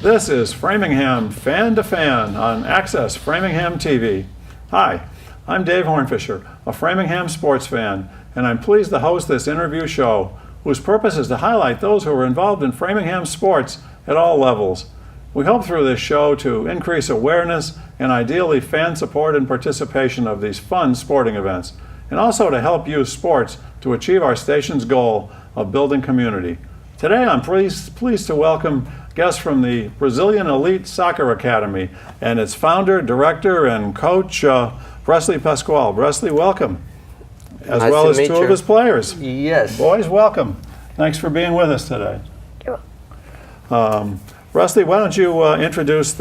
This is Framingham Fan to Fan on Access Framingham TV. Hi, I'm Dave Hornfischer, a Framingham sports fan, and I'm pleased to host this interview show, whose purpose is to highlight those who are involved in Framingham sports at all levels. We hope through this show to increase awareness and ideally fan support and participation of these fun sporting events, and also to help use sports to achieve our station's goal of building community. Today I'm pleased to welcome guests from the Brazilian Elite Soccer Academy and its founder, director, and coach, Bresley Pascoal. Bresley, welcome. As Nice well to as meet two you. of his players. Yes. Boys, welcome. Thanks for being with us today. You're Bresley, why don't you introduce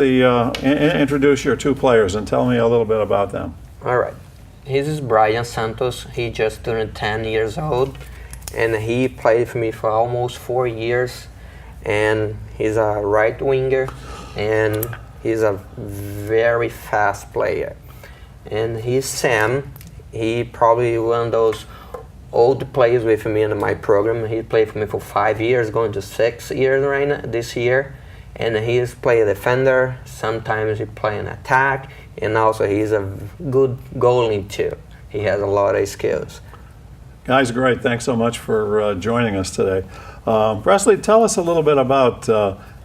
your two players and tell me a little bit about them. All right. This is Bryan Santos. He just turned 10 years old, and he played for me for almost 4 years. And he's a right winger, and he's a very fast player. And he's Sam. He probably one of those old players with me in my program. He played for me for 5 years, going to 6 years right now, this year. And he's play a defender. Sometimes he play an attack, and also he's a good goalie too. He has a lot of skills. Guys, great. Thanks so much for joining us today. Bresley, tell us a little bit about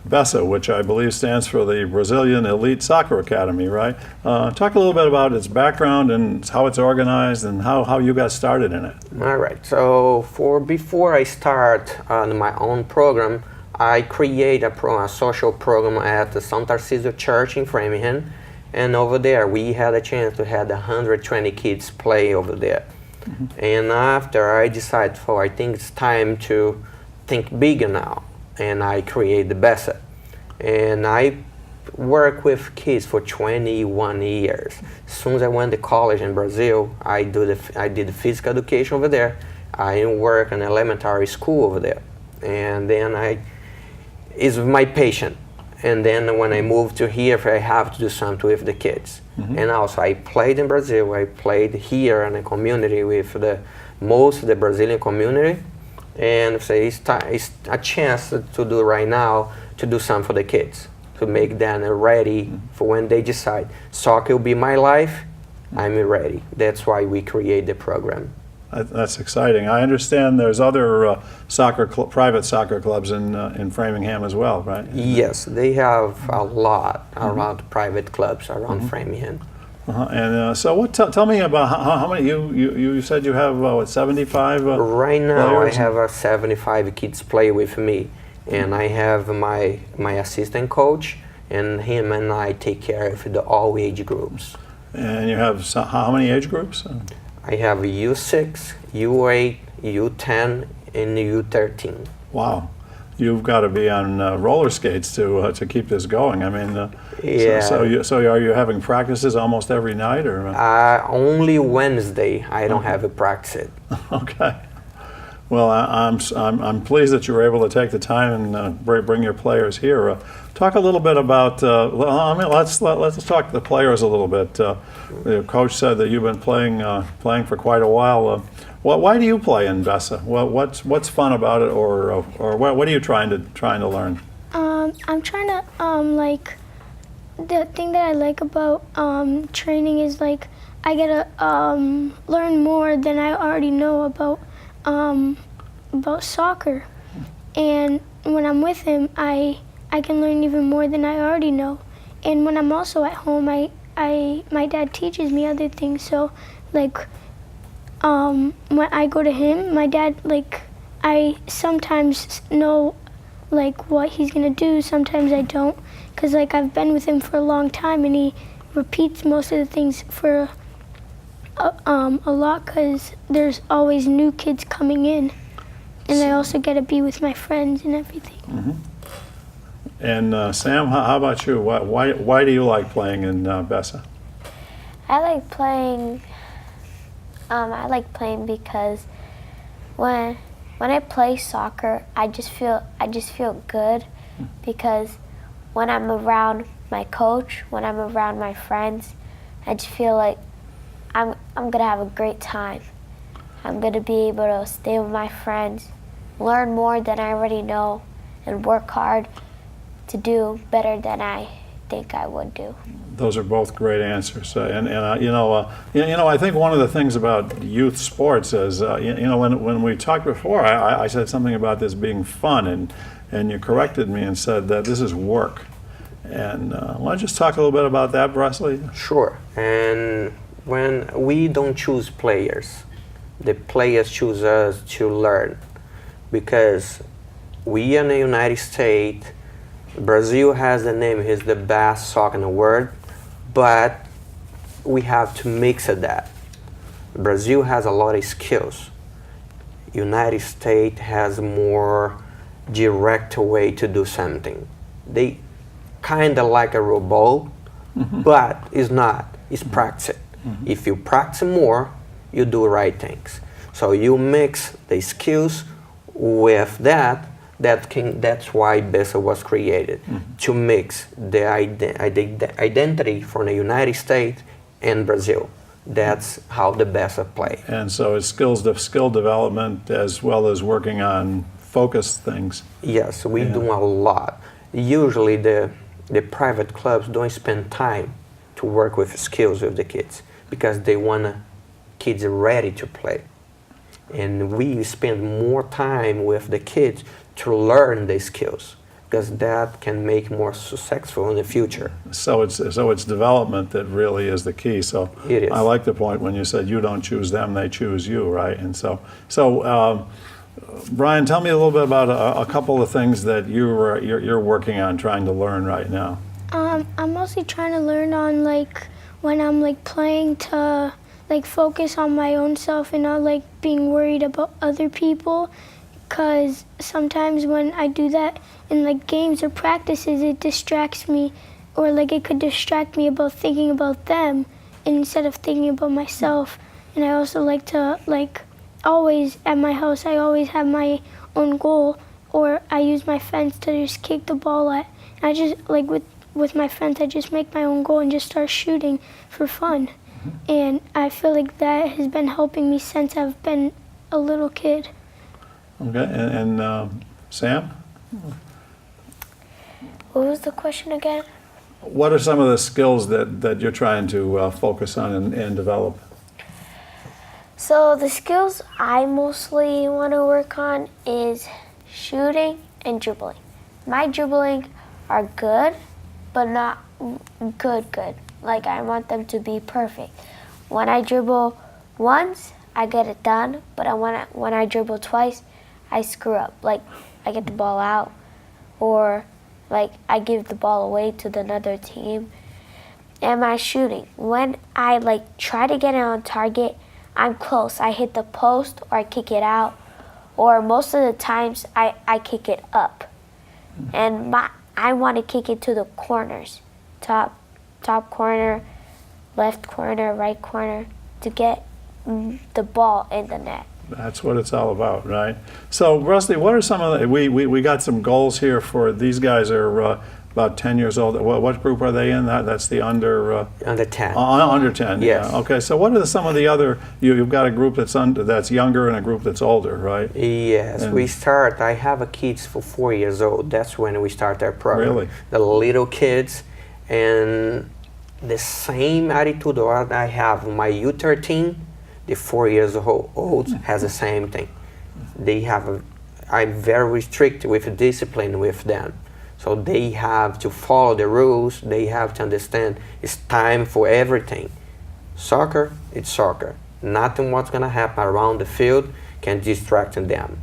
BESA, which I believe stands for the Brazilian Elite Soccer Academy, right? Talk a little bit about its background and how it's organized and how you got started in it. All right. So before I start my own program, I create a social program at the Santos Church in Framingham, and over there we had a chance to have 120 kids play over there. Mm-hmm. And after I decided, I think it's time to think bigger now, and I create the BESA. And I work with kids for 21 years. As soon as I went to college in Brazil, I did physical education over there. I work in elementary school over there. And then is my passion. And then when I moved to here, I have to do something with the kids. Mm-hmm. And also I played in Brazil. I played here in a community with most of the Brazilian community. And say it's a chance to do right now, to do something for the kids, to make them ready for when they decide soccer will be my life. I'm ready. That's why we create the program. That's exciting. I understand there's other private soccer clubs in Framingham as well, right? Yes, they have a lot around private clubs around Framingham. And so, tell me about how many you said you have 75 right now players? I have 75 kids play with me, and I have my assistant coach, and him and I take care of all age groups. And you have how many age groups? I have U6, U8, U10, and U13. Wow. You've got to be on roller skates to keep this going. I mean, yeah. So are you having practices almost every night, or? Only Wednesday. I don't have a practice. Okay. Well, I'm pleased that you were able to take the time and bring your players here. Talk a little bit about. Let's talk to the players a little bit. The coach said that you've been playing for quite a while. Why do you play in BESA? What's fun about it, or what are you trying to learn? I'm trying to the thing that I like about training is I get to learn more than I already know about soccer, and when I'm with him, I can learn even more than I already know. And when I'm also at home, my dad teaches me other things. So when I go to him, my dad, I sometimes know what he's gonna do, sometimes I don't, because I've been with him for a long time, and he repeats most of the things for a lot, because there's always new kids coming in, and I also get to be with my friends and everything. Mm-hmm. And Sam, how about you? Why do you like playing in BESA? I like playing. I like playing because when I play soccer, I just feel good, because when I'm around my coach, when I'm around my friends, I just feel like I'm gonna have a great time. I'm gonna be able to stay with my friends, learn more than I already know, and work hard to do better than I think I would do. Those are both great answers, I think one of the things about youth sports is, when we talked before, I said something about this being fun, and you corrected me and said that this is work. And why don't you just talk a little bit about that, Bresley? Sure. And when we don't choose players, the players choose us to learn, because we in the United States, Brazil has the name, he's the best soccer in the world, but we have to mix it that. Brazil has a lot of skills. United States has more direct way to do something. They kind of like a robot, but it's not. It's practice. If you practice more, you do right things. So you mix the skills with that. That's why BESA was created, to mix the identity from the United States and Brazil. That's how the BESA play. And so it's skill development as well as working on focus things. Yes, we do a lot. Usually the private clubs don't spend time to work with skills with the kids, because they want kids ready to play. And we spend more time with the kids to learn the skills, because that can make more successful in the future. So it's development that really is the key. So It is. I like the point when you said you don't choose them, they choose you, right? And so Bryan, tell me a little bit about a couple of things that you're working on, trying to learn right now. I'm mostly trying to learn on when I'm playing to focus on my own self and not being worried about other people, because sometimes when I do that in games or practices, it distracts me, or it could distract me about thinking about them instead of thinking about myself. And I also like to always at my house, I always have my own goal, or I use my fence to just kick the ball at. And I just with my friends, I just make my own goal and just start shooting for fun. And I feel like that has been helping me since I've been a little kid. Okay, and Sam? What was the question again? What are some of the skills that you're trying to focus on and develop? So the skills I mostly want to work on is shooting and dribbling. My dribbling are good, but not good. I want them to be perfect. When I dribble once, I get it done, but when I dribble twice, I screw up. I get the ball out, or I give the ball away to another team. And my shooting, when I try to get it on target, I'm close. I hit the post, or I kick it out, or most of the times I kick it up. And I want to kick it to the corners, top corner, left corner, right corner, to get the ball in the net. That's what it's all about, right? So, Bresley, what are some of the, we got some goals here for, these guys are about 10 years old. What group are they in? That's the under 10. Under 10. Yes. Yeah. Okay. So, what are some of the other? You've got a group that's younger and a group that's older, right? Yes, I have a kids for 4 years old. That's when we start our program. Really? The little kids, and the same attitude that I have my U13, the 4 years old has the same thing. I'm very strict with discipline with them. So they have to follow the rules, they have to understand it's time for everything. Soccer, it's soccer. Nothing what's gonna happen around the field can distract them.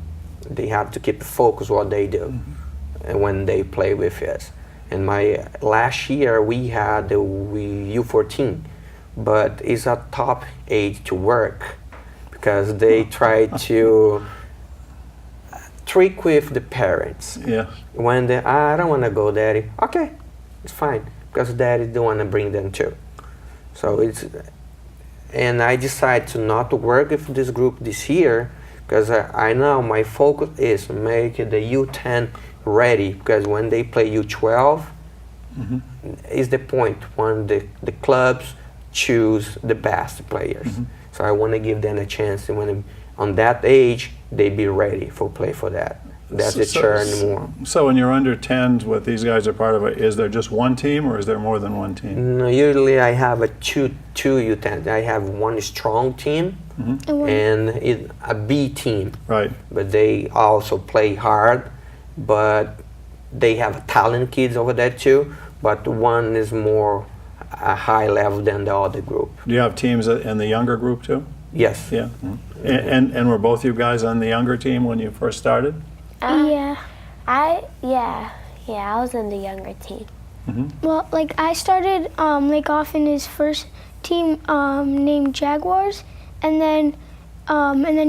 They have to keep focused what they do when they play with us. And my last year we had the U14, but it's a top age to work, because they try to trick with the parents. Yeah. When I don't want to go, Daddy. Okay, it's fine, because Daddy don't want to bring them too. So and I decided to not work with this group this year, because I know my focus is make the U10 ready, because when they play U12 is the point when the clubs choose the best players. So I want to give them a chance, and when on that age they be ready for play for that. That's the chair anymore. So when you're under 10s, what these guys are part of, is there just one team or is there more than one team? No, usually I have a two U10. I have one strong team and a B team. Right. But they also play hard, but they have talent kids over there too. But one is more a high level than the other group. Do you have teams in the younger group too? Yes. Yeah. And were both you guys on the younger team when you first started? Yeah. I was in the younger team. Well, like I started like off in his first team named Jaguars, and then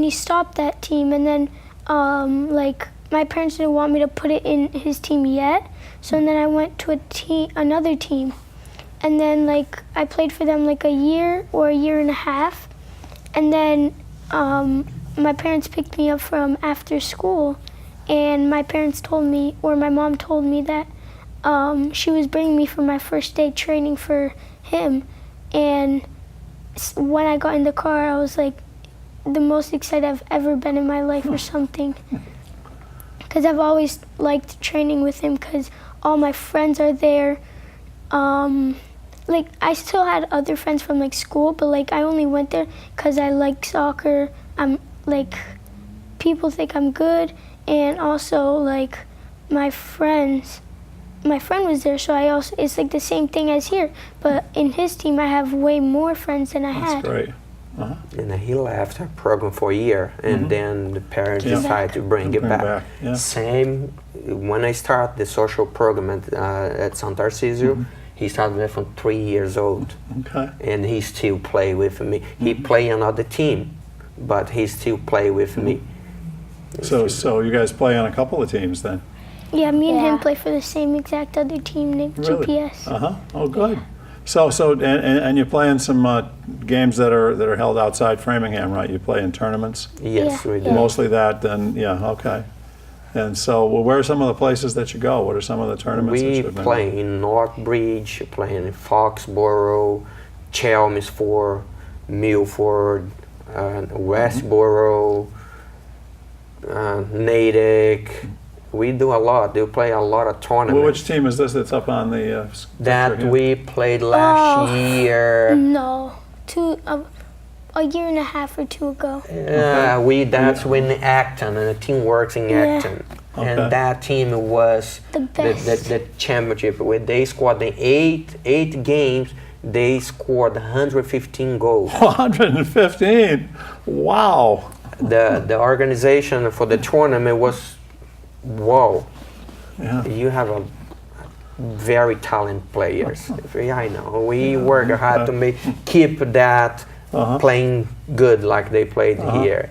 he stopped that team, and then like my parents didn't want me to put it in his team yet, so then I went to another team, and then like I played for them like a year or a year and a half, and then my parents picked me up from after school, and my parents told me, or my mom told me that she was bringing me for my first day training for him, and when I got in the car, I was like the most excited I've ever been in my life or something, because I've always liked training with him because all my friends are there. Like I still had other friends from like school, but like I only went there because I like soccer. I'm like, people think I'm good, and also like my friend was there, so it's like the same thing as here, but in his team I have way more friends than I had. That's great. And he left our program for a year, and then the parents decided to bring it back. Yeah. Same when I started the social program at Santos, he started there from 3 years old. Okay. And he still play with me. He play another team, but he still play with me. So you guys play on a couple of teams then? Yeah, me and him Yeah. play for the same exact other team named Really? GPS. Oh, good. So and you play in some games that are held outside Framingham, right? You play in tournaments. Yes, Yeah. we do. Mostly that, then okay. And so, well, where are some of the places that you go? What are some of the tournaments that We you've been play in Northbridge, play in Foxborough, Chelmsford, Milford, Westboro, Natick. We do a lot. We play a lot of tournaments. Well, which team is this that's up on the that picture here? we played last year. No, a year and a half or two ago. That's when Acton, and the team works in Yeah. Acton. Okay. And that team was The best. the championship. Where they scored in eight games, they scored 115 goals. 115. Wow. The organization for the tournament was, whoa, Yeah. you have a very talented players. I know. We work hard to keep that playing good like they played here.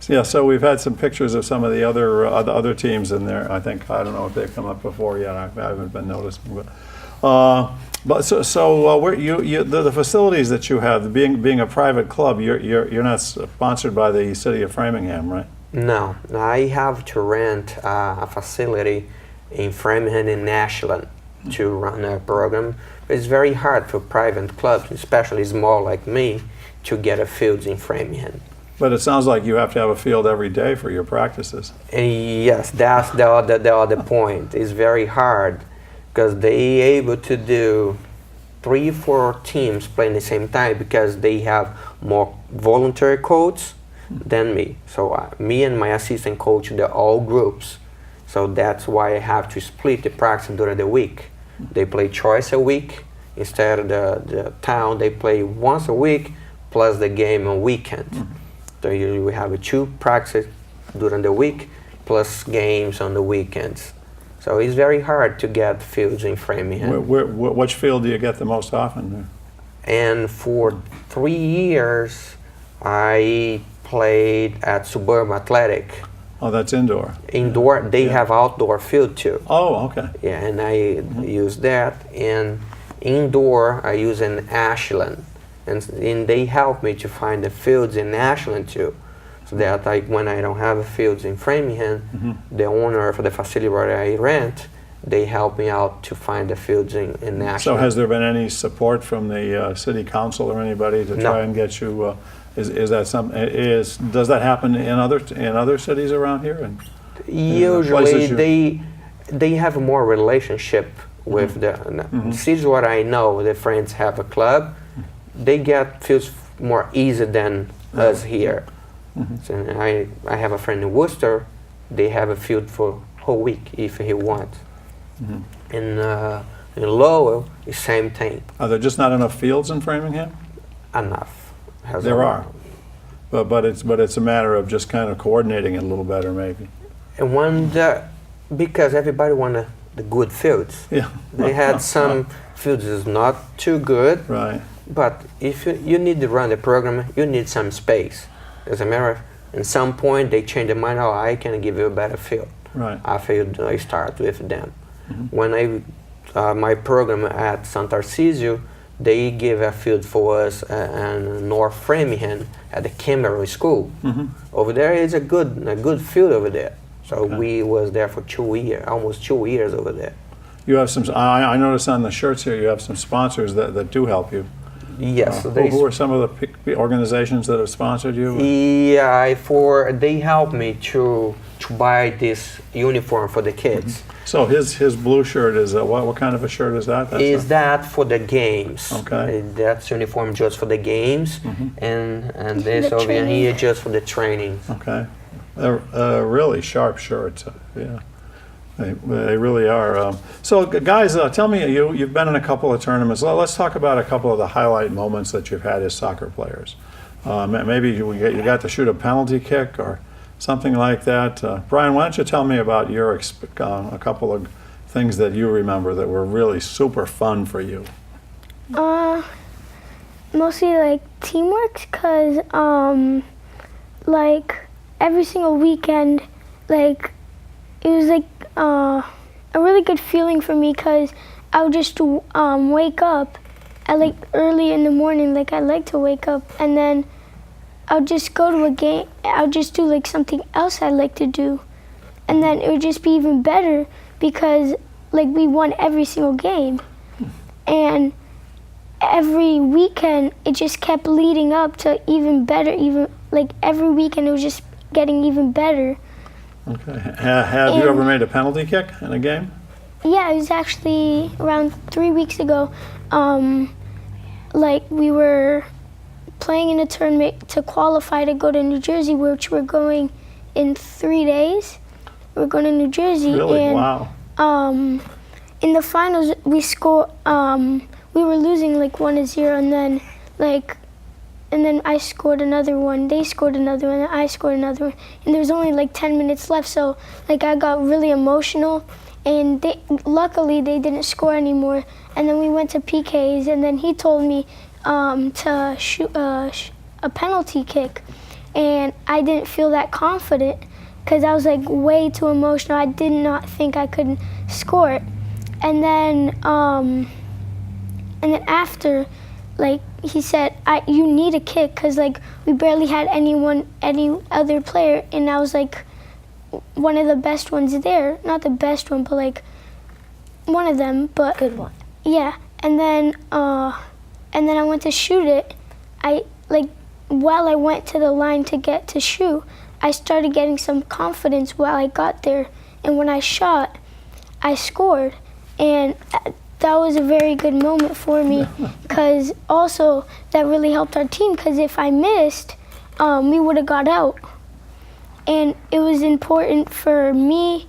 Yeah, so we've had some pictures of some of the other teams in there. I don't know if they've come up before yet. I haven't been noticing, but where the facilities that you have, being a private club, you're not sponsored by the city of Framingham, right? No, I have to rent a facility in Framingham and Ashland to run a program. It's very hard for private clubs, especially small like me, to get a field in Framingham. But it sounds like you have to have a field every day for your practices. Yes, that's the other point. It's very hard because they able to do 3-4 teams playing the same time because they have more voluntary coaches than me. So me and my assistant coach, they're all groups. So that's why I have to split the practice during the week. They play twice a week. Instead of the town, they play once a week plus the game on weekend. So we have 2 practices during the week plus games on the weekends. So it's very hard to get fields in Framingham. Which field do you get the most often? And for 3 years, I played at Suburban Athletic. Oh, that's indoor. Indoor, they have outdoor field too. Oh, okay. Yeah, and I use that. And indoor, I use in Ashland. And they help me to find the fields in Ashland too. So that when I don't have fields in Framingham, the owner for the facility where I rent, they help me out to find the fields in Ashland. So has there been any support from the city council or anybody to try and get you? Does that happen in other cities around here? Usually you- they have more relationship with the. This is what I know. The friends have a club. They get feels more easy than us here. So I have a friend in Worcester. They have a field for whole week if he wants. In Lowell, the same thing. Are there just not enough fields in Framingham? Enough. There are. But it's a matter of just kind of coordinating it a little better, maybe. And because everybody wanted the good fields. Yeah. They had some fields is not too good. Right. But if you need to run the program, you need some space. As a matter of, at some point they change their mind. Oh, I can give you a better field. Right. After I start with them. When my program at Santos, they give a field for us in North Framingham at the Cameron School. Over there is a good field over there. So we was there for 2 years, almost 2 years over there. You have some. I noticed on the shirts here you have some sponsors that do help you. Yes. Who are some of the organizations that have sponsored you? Yeah, they helped me to buy this uniform for the kids. So his blue shirt is what kind of a shirt is that? Is that for the games? Okay. That's uniform just for the games, and this The over training. here just for the training. Okay. They're really sharp shirts. Yeah. They really are. So, guys, tell me, you've been in a couple of tournaments. Let's talk about a couple of the highlight moments that you've had as soccer players. Maybe you got to shoot a penalty kick or something like that. Bryan, why don't you tell me about a couple of things that you remember that were really super fun for you? Mostly like teamwork, cause like every single weekend, like it was like a really good feeling for me, cause I would just wake up at like early in the morning. Like I like to wake up, and then I would just go to a game. I would just do like something else I like to do, and then it would just be even better because like we won every single game, and every weekend it just kept leading up to even better. Even like every weekend it was just getting even better. Okay. Have you ever made a penalty kick in a game? Yeah, it was actually around 3 weeks ago. Like we were playing in a tournament to qualify to go to New Jersey, which we're going in 3 days. We're going to New Jersey. Really? And, Wow. in the finals, we were losing like 1-0, and then I scored another one. They scored another one, and I scored another one. And there was only like 10 minutes left, so like I got really emotional. And luckily they didn't score anymore. And then we went to PKs, and then he told me to shoot a penalty kick, and I didn't feel that confident because I was like way too emotional. I did not think I could score it. And then after, like he said, you need a kick because like we barely had any other player, and I was like one of the best ones there. Not the best one, but like one of them. But Good one. yeah. And then I went to shoot it. While I went to the line to get to shoot, I started getting some confidence while I got there. And when I shot, I scored. And that was a very good moment for me because also that really helped our team because if I missed, we would have got out. And it was important for me,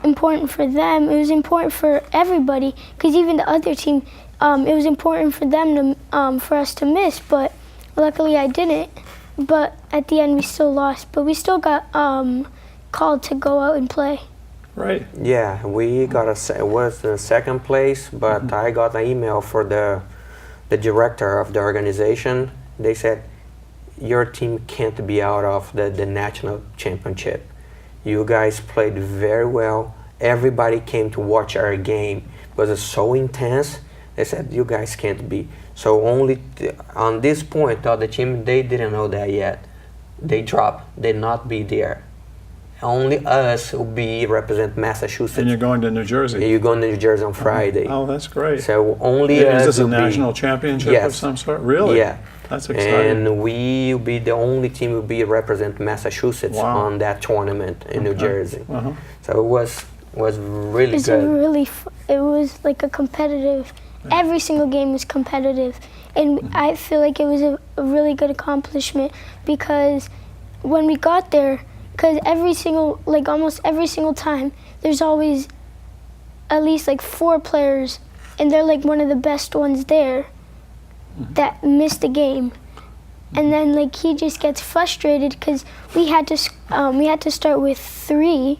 important for them, it was important for everybody because even the other team, it was important for them to, for us to miss, but luckily I didn't. But at the end we still lost, but we still got called to go out and play. Right. Yeah, we got was in second place, but I got an email for the director of the organization. They said, your team can't be out of the national championship. You guys played very well. Everybody came to watch our game. It was so intense. They said, you guys can't be. So only on this point, the other team, they didn't know that yet. They dropped, they not be there. only us will be represent Massachusetts. And you're going to New Jersey. You're going to New Jersey on Friday. Oh, that's great. So only Is us this a will be- national championship Yes. of some sort? Really? Yeah. That's exciting. And we will be the only team will be represent Massachusetts Wow. on that tournament in New Okay. Jersey. Uh-huh. So it was really It's a good. really, it was like a competitive, every single game was competitive. And I feel like it was a really good accomplishment because when we got there, because almost every single time, there's always at least like 4 players, and they're like one of the best ones there that missed the game. And then like he just gets frustrated because we had to start with 3.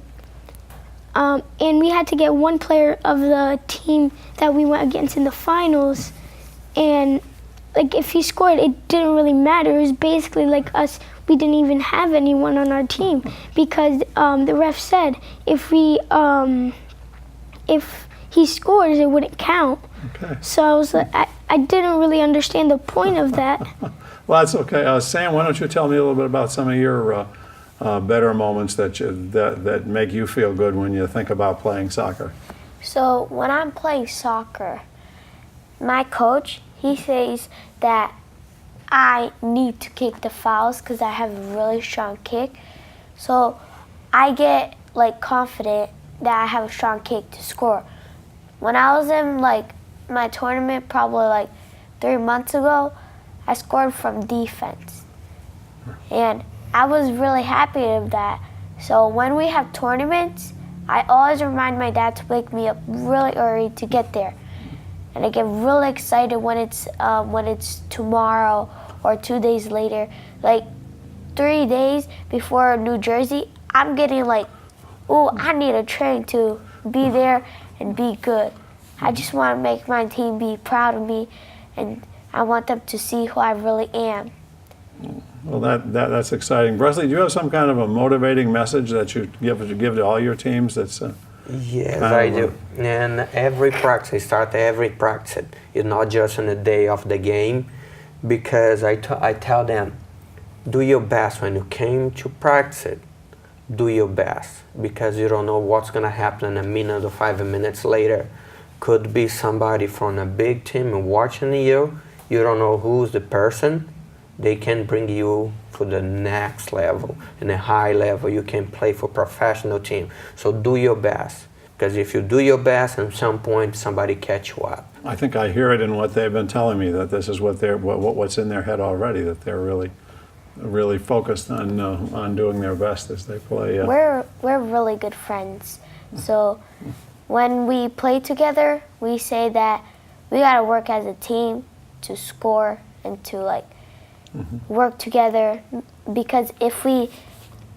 And we had to get 1 player of the team that we went against in the finals. And like if he scored, it didn't really matter. It was basically like us. We didn't even have anyone on our team because the ref said if he scores, it wouldn't count. Okay. So I was like, I didn't really understand the point of that. Well, that's okay. Sam, why don't you tell me a little bit about some of your better moments that make you feel good when you think about playing soccer? So when I'm playing soccer, my coach, he says that I need to kick the fouls because I have a really strong kick. So I get like confident that I have a strong kick to score. When I was in like my tournament probably like 3 months ago, I scored from defense. And I was really happy with that. So when we have tournaments, I always remind my dad to wake me up really early to get there. And I get really excited when it's tomorrow or 2 days later. Like 3 days before New Jersey, I'm getting like, oh, I need a train to be there and be good. I just want to make my team be proud of me, and I want them to see who I really am. Well, that's exciting. Bresley, do you have some kind of a motivating message that you give to all your teams? That's Yes, kind I of do. And every practice, I start every practice. It's not just on the day of the game, because I tell them, do your best when you came to practice it. Do your best, because you don't know what's going to happen a minute or 5 minutes later. Could be somebody from a big team watching you. You don't know who's the person. They can bring you to the next level, in a high level. You can play for professional team. So do your best, because if you do your best, at some point somebody catch you up. I think I hear it in what they've been telling me, that this is what's in their head already, that they're really focused on doing their best as they play. We're really good friends. So when we play together, we say that we got to work as a team to score and to like work together, because if we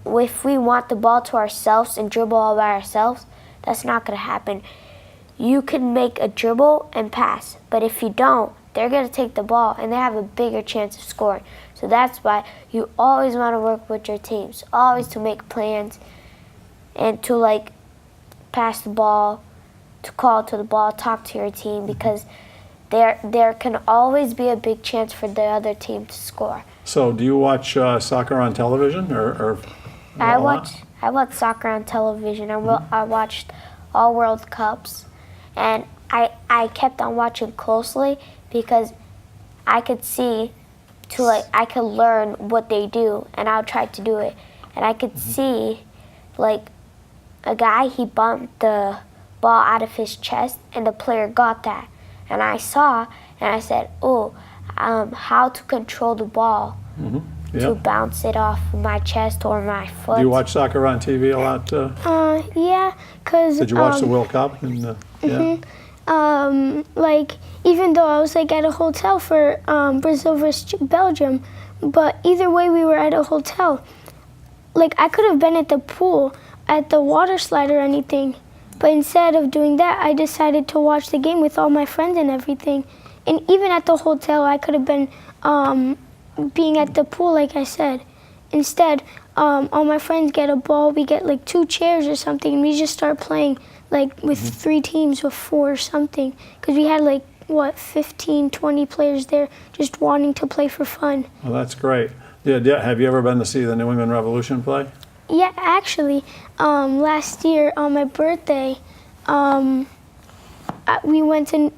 want the ball to ourselves and dribble all by ourselves, that's not going to happen. You can make a dribble and pass, but if you don't, they're going to take the ball and they have a bigger chance of scoring. So that's why you always want to work with your teams, always to make plans and to like pass the ball, to call to the ball, talk to your team, because there can always be a big chance for the other team to score. So do you watch soccer on television or I watch soccer on television. I watched all World Cups, and I kept on watching closely because I could see I could learn what they do, and I'll try to do it. And I could see like a guy, he bumped the ball out of his chest, and the player got that. And I saw, and I said, how to control the ball to bounce it off my chest or my foot. Do you watch soccer on TV a lot? Yeah, because Did you watch the World Cup? like even though I was like at a hotel for Brazil versus Belgium, but either way we were at a hotel. Like I could have been at the pool, at the water slide or anything, but instead of doing that, I decided to watch the game with all my friends and everything. And even at the hotel, I could have been being at the pool, like I said. Instead, all my friends get a ball, we get like 2 chairs or something, and we just start playing like with 3 teams or 4 or something. Because we had like, 15, 20 players there just wanting to play for fun. Well, that's great. Yeah, have you ever been to see the New England Revolution play? Yeah, actually, last year on my birthday, we went to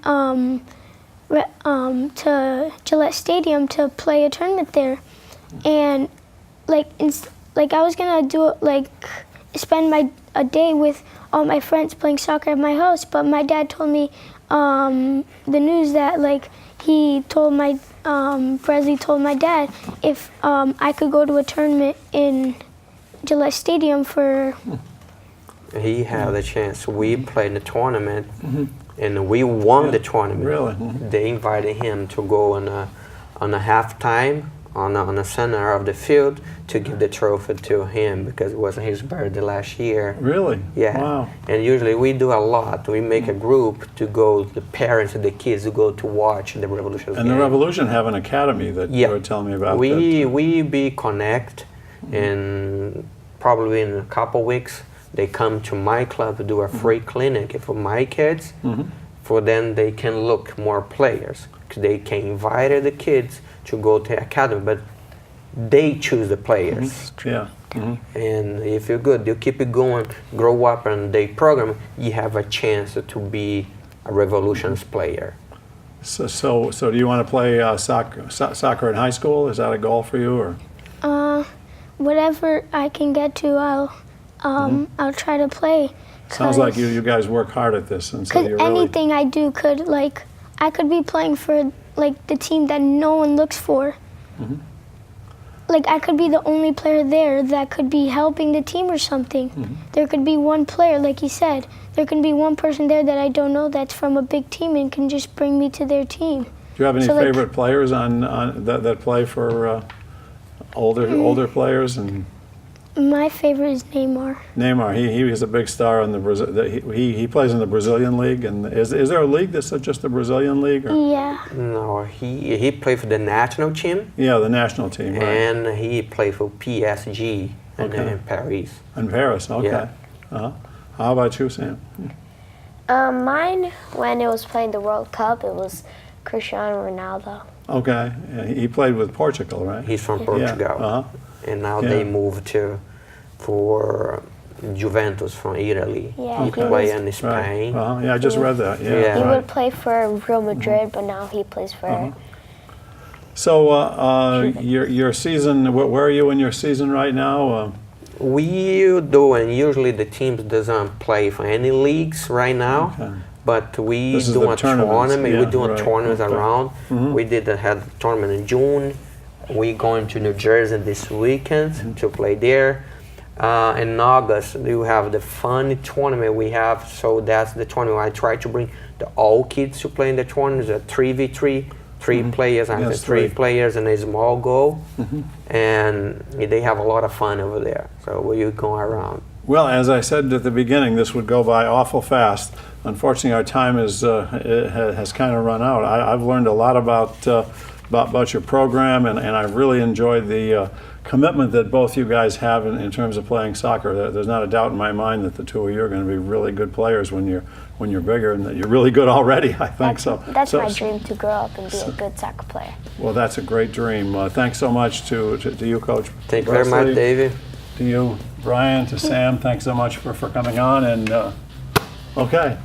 Gillette Stadium to play a tournament there, and like I was gonna do it, like spend a day with all my friends playing soccer at my house, but my dad told me the news that like he told my Bresley told my dad if I could go to a tournament in Gillette Stadium for. He had a chance. We played the tournament, and we won the tournament. Really? They invited him to go on a halftime on the center of the field to give the trophy to him because it was his birthday last year. Really? Yeah. Wow. And usually we do a lot. We make a group to go, the parents and the kids to go to watch the Revolution. And the Revolution have an academy that you were telling me about. We be connect, and probably in a couple weeks they come to my club to do a free clinic for my kids. For then they can look more players. They can invite the kids to go to the academy, but they choose the players. Yeah. And if you're good, you keep it going, grow up, and they program, you have a chance to be a Revolutions player. So do you want to play soccer in high school? Is that a goal for you, or? Whatever I can get to, I'll try to play. Sounds like you guys work hard at this, and so Because you're really. anything I do could, like, I could be playing for like the team that no one looks for. Like I could be the only player there that could be helping the team or something. There could be one player, like you said. There can be one person there that I don't know that's from a big team and can just bring me to their team. Do you have any favorite players on that play for older players? And My favorite is Neymar. Neymar, he is a big star in the Brazil. He plays in the Brazilian league, and is there a league that's just the Brazilian league? Or? Yeah. No, he played for the national team. Yeah, the national team. Right. And he played for PSG in Paris. In Paris, okay. Yeah. How about you, Sam? Mine, when it was playing the World Cup, it was Cristiano Ronaldo. Okay, he played with Portugal, right? He's from Portugal. Yeah. And now they moved for Juventus from Italy. Yeah, He play in Spain. Right. Yeah, I just read that. Yeah. Yeah. He Right. would play for Real Madrid, but now he plays for. So your season, where are you in your season right now? We do, and usually the teams doesn't play for any leagues right now. Okay. But we This is do the a tournaments, tournament. yeah, We do a right, tournament okay. around. We had a tournament in June. We going to New Jersey this weekend to play there. In August, we have the fun tournament we have. So that's the tournament I try to bring all kids to play in the tournament. It's a 3v3, three players. I have Yes, three three. players and a small goal. And they have a lot of fun over there. So we go around. Well, as I said at the beginning, this would go by awful fast. Unfortunately, our time has kind of run out. I've learned a lot about your program, and I've really enjoyed the commitment that both you guys have in terms of playing soccer. There's not a doubt in my mind that the two of you are going to be really good players when you're bigger, and that you're really good already. I think so. That's my dream, to grow up and be a good soccer player. Well, that's a great dream. Thanks so much to you, Coach. Thank you very much, Bresley, David. To you, Brian, to Sam. Thanks so much for coming on. And okay.